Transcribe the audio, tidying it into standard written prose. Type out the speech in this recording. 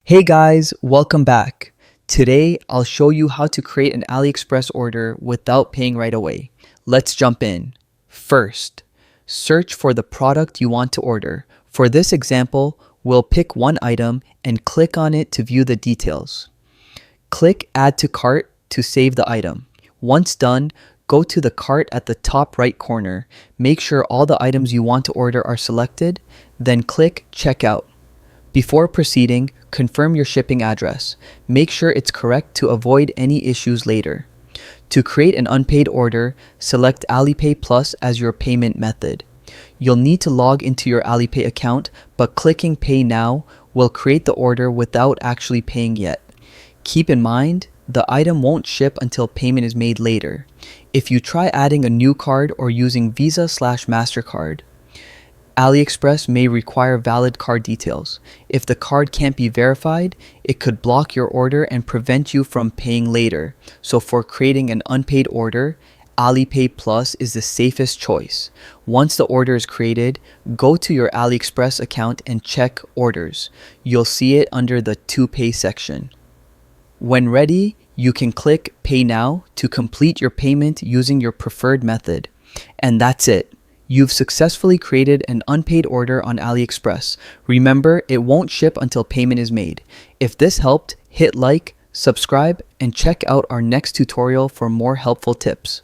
Hey guys, welcome back. Today, I'll show you how to create an AliExpress order without paying right away. Let's jump in. First, search for the product you want to order. For this example, we'll pick one item and click on it to view the details. Click Add to Cart to save the item. Once done, go to the cart at the top right corner. Make sure all the items you want to order are selected, then click Checkout. Before proceeding, confirm your shipping address. Make sure it's correct to avoid any issues later. To create an unpaid order, select Alipay Plus as your payment method. You'll need to log into your Alipay account, but clicking Pay Now will create the order without actually paying yet. Keep in mind, the item won't ship until payment is made later. If you try adding a new card or using Visa/MasterCard, AliExpress may require valid card details. If the card can't be verified, it could block your order and prevent you from paying later. So for creating an unpaid order, Alipay Plus is the safest choice. Once the order is created, go to your AliExpress account and check Orders. You'll see it under the To Pay section. When ready, you can click Pay Now to complete your payment using your preferred method. And that's it. You've successfully created an unpaid order on AliExpress. Remember, it won't ship until payment is made. If this helped, hit like, subscribe, and check out our next tutorial for more helpful tips.